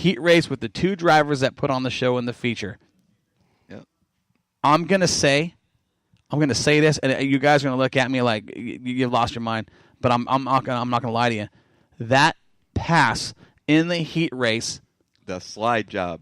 heat race with the two drivers that put on the show in the feature. Yep. I'm gonna say this, and you guys are gonna look at me like you've lost your mind. But I'm not gonna lie to you. That pass in the heat race, the slide job,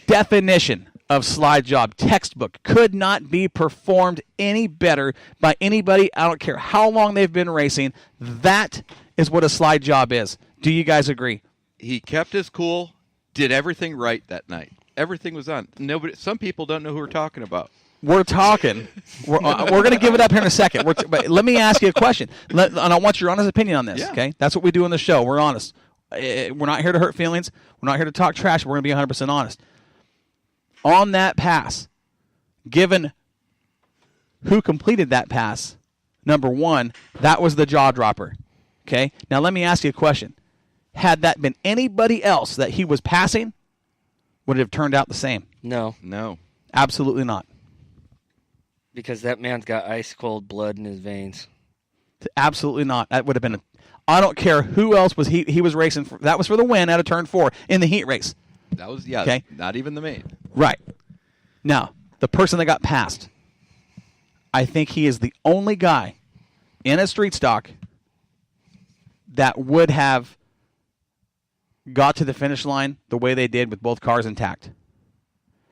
definition of slide job, textbook, could not be performed any better by anybody. I don't care how long they've been racing. That is what a slide job is. Do you guys agree? He kept his cool, did everything right that night. Everything was on. Nobody. Some people don't know who we're talking about. We're talking. We're going to give it up here in a second. But let me ask you a question, and I want your honest opinion on this. Yeah. Okay, that's what we do on the show. We're honest. We're not here to hurt feelings. We're not here to talk trash. We're going to be 100% honest. On that pass, given who completed that pass, number one, that was the jaw dropper. Okay? Now let me ask you a question. Had that been anybody else that he was passing, would it have turned out the same? No. Absolutely not. Because that man's got ice cold blood in his veins. Absolutely not. That would have been I don't care who else was he was racing for. That was for the win out of turn 4 in the heat race. That was, yeah, okay? Not even the main. Right. Now, the person that got passed, I think he is the only guy in a street stock that would have got to the finish line the way they did with both cars intact.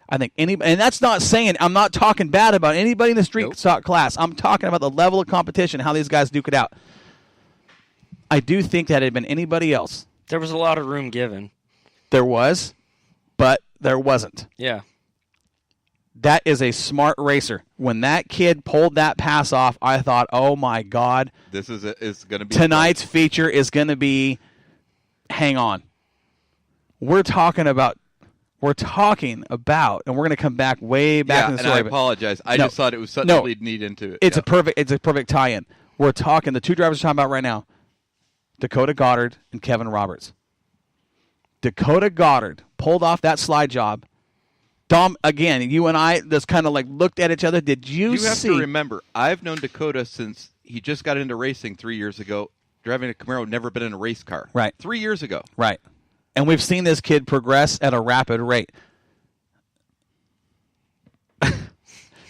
I think anybody, and that's not saying, I'm not talking bad about anybody in the street stock class. I'm talking about the level of competition, how these guys duke it out. I do think that had been anybody else. There was a lot of room given. There was, but there wasn't. Yeah. That is a smart racer. When that kid pulled that pass off, I thought, oh my God. This is going to be tonight's feature is going to be, hang on. We're talking about, and we're going to come back way back in the story. I apologize. I just thought it was something we'd need into it. It's a perfect tie-in. We're talking, the two drivers we're talking about right now, Dakota Goddard and Kevin Roberts. Dakota Goddard pulled off that slide job. Dom, again, you and I just kind of like looked at each other. Did you see? You have to remember, I've known Dakota since he just got into racing 3 years ago. Driving a Camaro, never been in a race car. Right. 3 years ago. Right. And we've seen this kid progress at a rapid rate.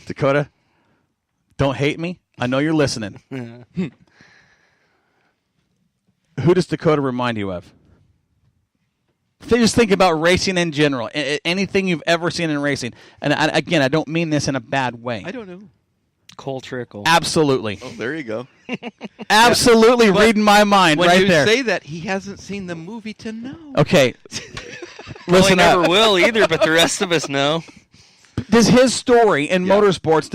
Dakota, don't hate me. I know you're listening. Who does Dakota remind you of? Just think about racing in general. Anything you've ever seen in racing. And again, I don't mean this in a bad way. I don't know. Cole Trickle. Absolutely. Oh, there you go. Absolutely yeah. Reading my mind right there. When you say that, he hasn't seen the movie to know. Okay. Listen, never will either, but the rest of us know. Does his story in motorsports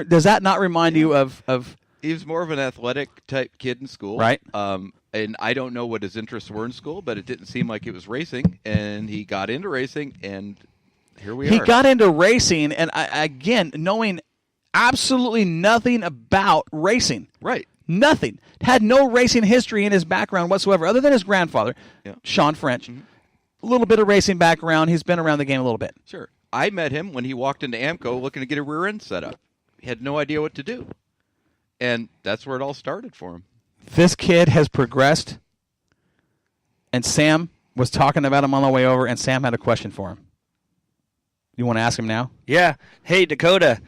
does that not remind you of? He was more of an athletic type kid in school, right? And I don't know what his interests were in school, but it didn't seem like it was racing. And he got into racing, and here we are. He got into racing, and again, knowing absolutely nothing about racing. Right. Nothing. Had no racing history in his background whatsoever, other than his grandfather, Sean French. Mm-hmm. A little bit of racing background. He's been around the game a little bit. Sure. I met him when he walked into AMCO looking to get a rear end set up. He had no idea what to do. And that's where it all started for him. This kid has progressed, and Sam was talking about him on the way over, and Sam had a question for him. You want to ask him now? Yeah. Hey, Dakota.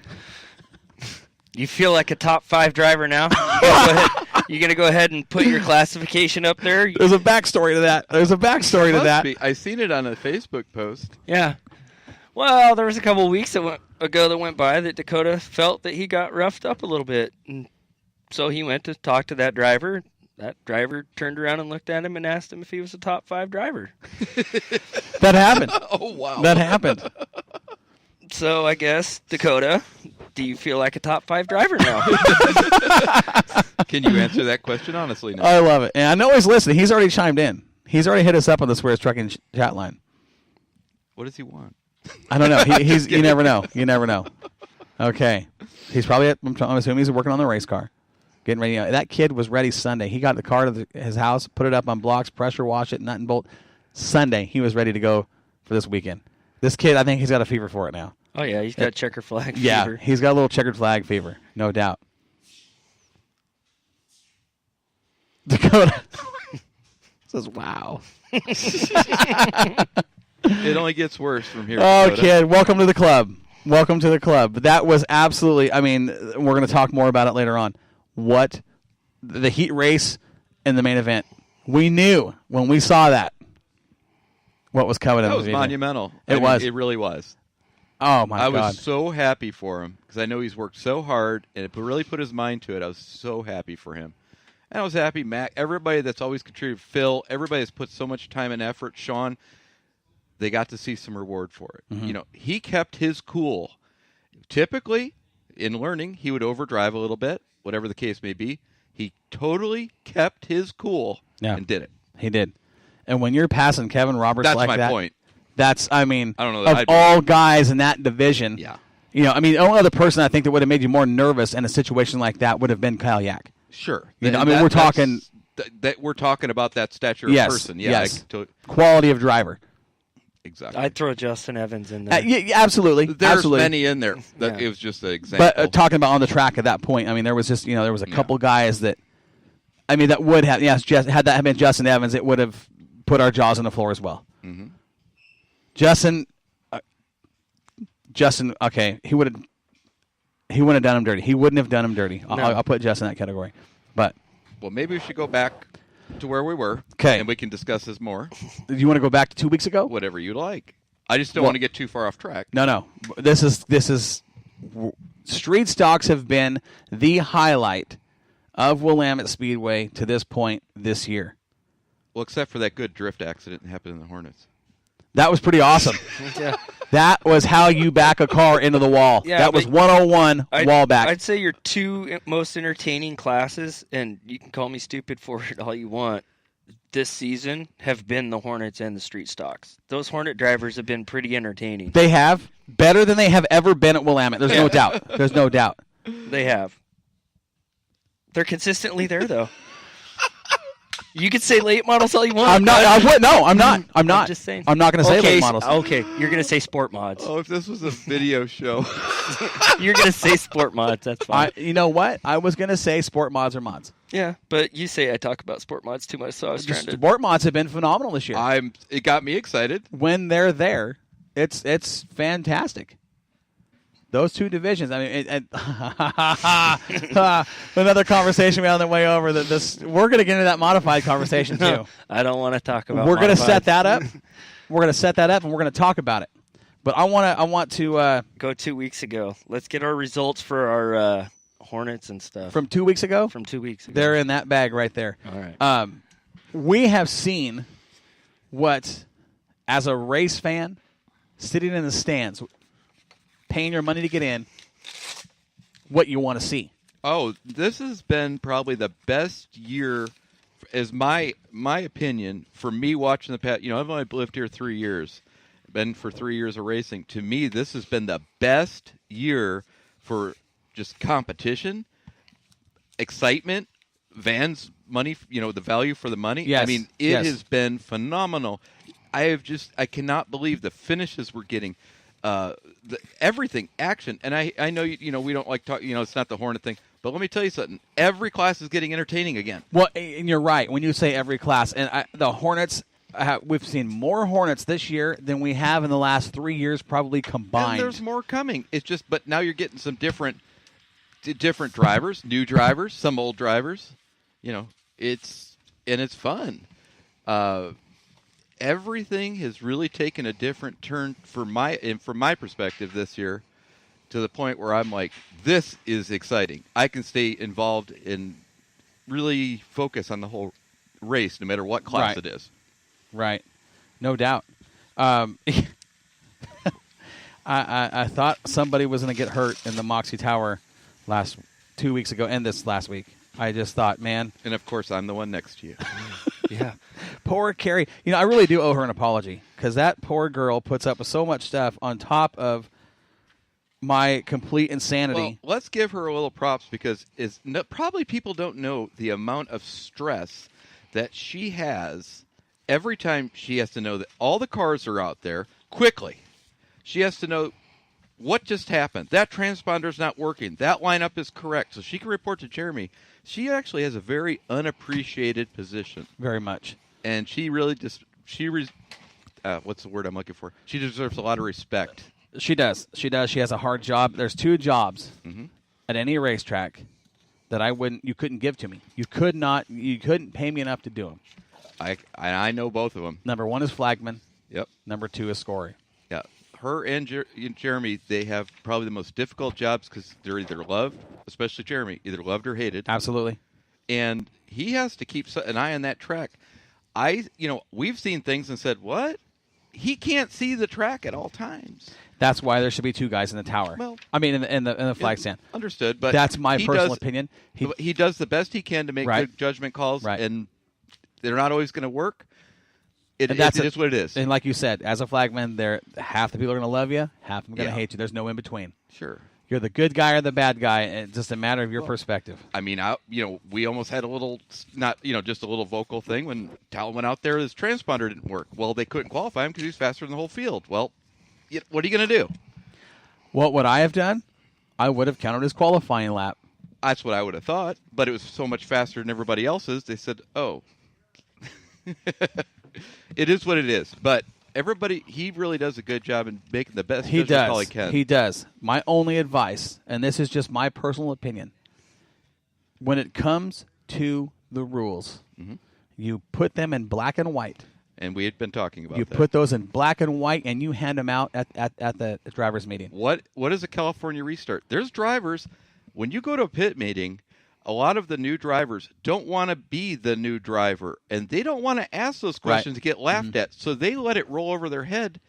You feel like a top 5 driver now? You going to go ahead and put your classification up there? There's a backstory to that. I seen it on a Facebook post. Yeah. Well, there was a couple of weeks ago that went by that Dakota felt that he got roughed up a little bit. And so he went to talk to that driver. That driver turned around and looked at him and asked him if he was a top 5 driver. That happened. Oh, wow. That happened. So I guess, Dakota, do you feel like a top 5 driver now? Can you answer that question honestly now? I love it. And I know he's listening. He's already chimed in. He's already hit us up on the Swears Trucking chat line. What does he want? I don't know. He's you never know. You never know. Okay. He's probably I'm assuming he's working on the race car. Getting ready. That kid was ready Sunday. He got the car to his house, put it up on blocks, pressure wash it, nut and bolt. Sunday, he was ready to go for this weekend. This kid, I think he's got a fever for it now. Oh, yeah. He's got checker flag fever. Yeah, he's got a little checkered flag fever. No doubt. Dakota says, wow. It only gets worse from here. Oh, Dakota. kid, welcome to the club. Welcome to the club. That was absolutely, I mean, we're going to talk more about it later on. What the heat race in the main event. We knew when we saw that what was coming. That was monumental. It was. It really was. Oh, my God. I was so happy for him because I know he's worked so hard and it really put his mind to it. I was so happy for him. And I was happy, Mac, everybody that's always contributed, Phil, everybody that's put so much time and effort, Sean, they got to see some reward for it. Mm-hmm. You know, he kept his cool. Typically, in learning, he would overdrive a little bit, whatever the case may be. He totally kept his cool and did it. He did. And when you're passing Kevin Roberts That's like my that, point. that's, I mean, I don't know that of all guys in that division, Yeah. you know, I mean, the only other person I think that would have made you more nervous in a situation like that would have been Kyle Yak. Sure. You know, I mean, we're talking we're talking about that stature yes, of person. Yeah, yes. Quality of driver. Exactly. I'd throw Justin Evans in there. Yeah, absolutely. There's absolutely. many in there. It was just an example. But talking about on the track at that point, I mean, there was just, you know, there was a couple guys that, I mean, that would have, yes, had that been Justin Evans, it would have put our jaws on the floor as well. Mm-hmm. Justin, okay, he wouldn't have done him dirty. He wouldn't have done him dirty. No. I'll put Justin in that category. But well, maybe we should go back to where we were. 'Kay. And we can discuss this more. do you want to go back to 2 weeks ago? Whatever you like. I just don't want to get too far off track. No. This is street stocks have been the highlight of Willamette Speedway to this point this year. Well, except for that good drift accident that happened in the Hornets. That was pretty awesome. Yeah. That was how you back a car into the wall. Yeah, that was 101 wall back. I'd say your two most entertaining classes, and you can call me stupid for it all you want, this season have been the Hornets and the street stocks. Those Hornet drivers have been pretty entertaining. They have. Better than they have ever been at Willamette. There's no doubt. There's no doubt. They have. They're consistently there, though. You could say late models all you want. I'm not. I'm not. I'm just saying. I'm not going to say late models. Okay, you're going to say sport mods. Oh, if this was a video show. You're going to say sport mods. That's fine. You know what? I was going to say sport mods or mods. Yeah, but you say I talk about sport mods too much, so I was trying to. Sport mods have been phenomenal this year. It got me excited. When they're there, it's fantastic. Those two divisions. I mean, another conversation we had on the way over. We're going to get into that modified conversation too. I don't want to talk about. We're going to set that up. We're going to set that up, and we're going to talk about it. But I want to go 2 weeks ago. Let's get our results for our Hornets and stuff from 2 weeks ago. From 2 weeks ago, they're in that bag right there. All right. We have seen what, as a race fan, sitting in the stands, paying your money to get in, what you want to see. Oh, this has been probably the best year, is my opinion, for me watching the past. You know, I've only lived here 3 years, been for 3 years of racing. To me, this has been the best year for just competition, excitement, Van's money, you know, the value for the money. Yes. I mean, it has been phenomenal. I cannot believe the finishes we're getting. Everything, action, and I know we don't like talk. You know, it's not the Hornet thing, but let me tell you something. Every class is getting entertaining again. Well, and you're right when you say every class. And the Hornets, we've seen more Hornets this year than we have in the last 3 years, probably combined. And there's more coming. It's just, but now you're getting some different drivers, new drivers, some old drivers. You know, it's fun. Everything has really taken a different turn from my perspective this year, to the point where I'm like, this is exciting. I can stay involved and really focus on the whole race, no matter what class it is. Right, no doubt. I thought somebody was going to get hurt in the Moxie Tower 2 weeks ago, and this last week. I just thought, man. And of course, I'm the one next to you. Yeah. Poor Carrie. You know, I really do owe her an apology, because that poor girl puts up with so much stuff on top of my complete insanity. Well, let's give her a little props, because probably people don't know the amount of stress that she has every time she has to know that all the cars are out there quickly. She has to know what just happened. That transponder's not working. That lineup is correct. So she can report to Jeremy. She actually has a very unappreciated position. Very much. And she really what's the word I'm looking for? She deserves a lot of respect. She does. She does. She has a hard job. There's 2 jobs at any racetrack that you couldn't give to me. You couldn't pay me enough to do them. I know both of them. Number 1 is flagman. Yep. Number 2 is scorer. Yeah. Her and Jeremy, they have probably the most difficult jobs because they're either loved, especially Jeremy, either loved or hated. Absolutely. And he has to keep an eye on that track. We've seen things and said, what? He can't see the track at all times. That's why there should be 2 guys in the tower. Well, I mean, in the flag stand. Understood, but that's my personal opinion. He does the best he can to make good judgment calls, right. And they're not always going to work. It is what it is. And like you said, as a flagman, half the people are going to love you, half of them are going to hate you. There's no in between. Sure. You're the good guy or the bad guy. It's just a matter of your perspective. I mean, we almost had a little, just a little vocal thing when Talon went out there. His transponder didn't work. Well, they couldn't qualify him because he was faster than the whole field. Well, what are you going to do? What would I have done? I would have counted his qualifying lap. That's what I would have thought. But it was so much faster than everybody else's. They said, "Oh, it is what it is." But he really does a good job in making the best judgment call he can. He does. My only advice, and this is just my personal opinion, when it comes to the rules, you put them in black and white. And we had been talking about that. You put those in black and white, and you hand them out at the drivers' meeting. What is a California restart? There's drivers, when you go to a pit meeting, a lot of the new drivers don't want to be the new driver, and they don't want to ask those questions to get laughed at, so they let it roll over their head.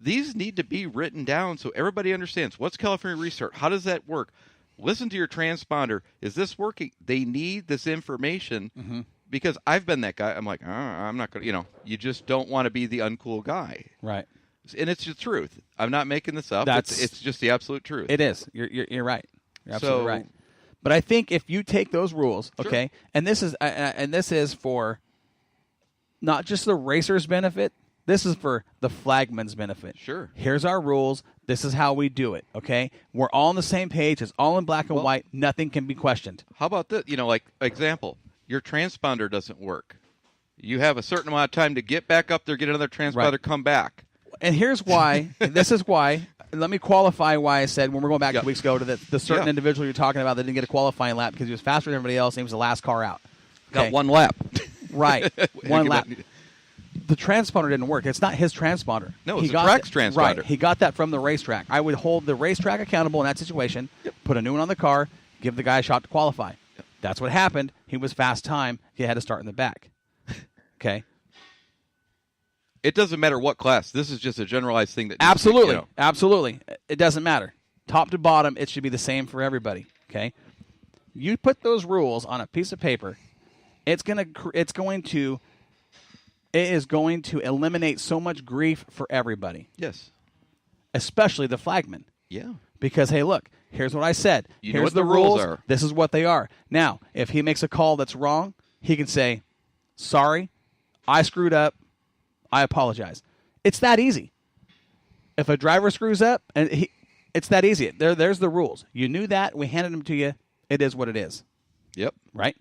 These need to be written down so everybody understands. What's California restart? How does that work? Listen to your transponder. Is this working? They need this information because I've been that guy. I'm like, I'm not going to, you just don't want to be the uncool guy. Right. And it's the truth. I'm not making this up. It's just the absolute truth. It is. You're right. You're absolutely right. But I think if you take those rules, okay, and this is for not just the racer's benefit, this is for the flagman's benefit. Sure. Here's our rules. This is how we do it, okay? We're all on the same page. It's all in black and white. Nothing can be questioned. How about this? Like example, your transponder doesn't work. You have a certain amount of time to get back up there, get another transponder, come back. And here's why. This is why. Let me qualify why I said when we're going back 2 weeks ago to the certain individual you're talking about that didn't get a qualifying lap because he was faster than everybody else and he was the last car out. Got 1 lap. Right. 1 lap. The transponder didn't work. It's not his transponder. No, it's the track's transponder. Right. He got that from the racetrack. I would hold the racetrack accountable in that situation, put a new one on the car, give the guy a shot to qualify. That's what happened. He was fast time. He had to start in the back. Okay. It doesn't matter what class. This is just a generalized thing. Absolutely. Absolutely. It doesn't matter. Top to bottom, it should be the same for everybody. Okay. You put those rules on a piece of paper, it is going to eliminate so much grief for everybody. Yes. Especially the flagman. Yeah. Because, hey, look, here's what I said. You here's know what the the rules are. This is what they are. Now, if he makes a call that's wrong, he can say, sorry, I screwed up. I apologize. It's that easy. If a driver screws up, it's that easy. There's the rules. You knew that. We handed them to you. It is what it is. Yep. Right?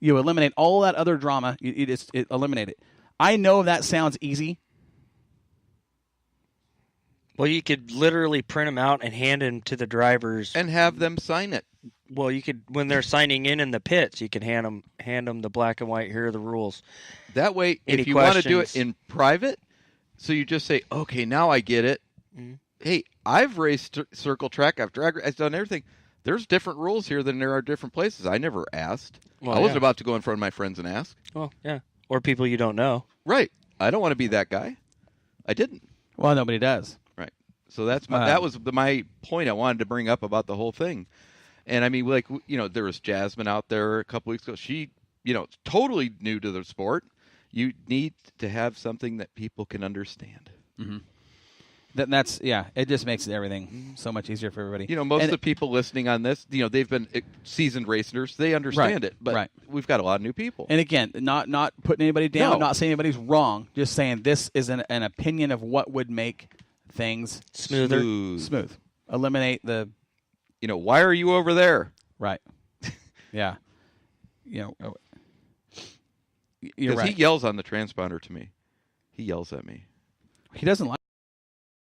You eliminate all that other drama. You just eliminate it. I know that sounds easy. Well, you could literally print them out and hand them to the drivers. And have them sign it. Well, you could, when they're signing in the pits, you can hand them the black and white. Here are the rules. That way, Any if you questions? want to do it in private, so you just say, okay, now I get it. Mm-hmm. Hey, I've raced circle track. I've done everything. There's different rules here than there are different places. I never asked. Well, I wasn't about to go in front of my friends and ask. Well, yeah. Or people you don't know. Right. I don't want to be that guy. I didn't. Well, nobody does. Right. So that was my point I wanted to bring up about the whole thing. And I mean, there was Jasmine out there a couple weeks ago. She, totally new to the sport. You need to have something that people can understand. Mm-hmm. That's it just makes everything so much easier for everybody. Most of the people listening on this, they've been seasoned racers. They understand it, but we've got a lot of new people. And again, not putting anybody down, not saying anybody's wrong, just saying this is an opinion of what would make things smoother. Smooth. Eliminate the... why are you over there? Right. Yeah. You're right. He yells on the transponder to me. He yells at me. He doesn't like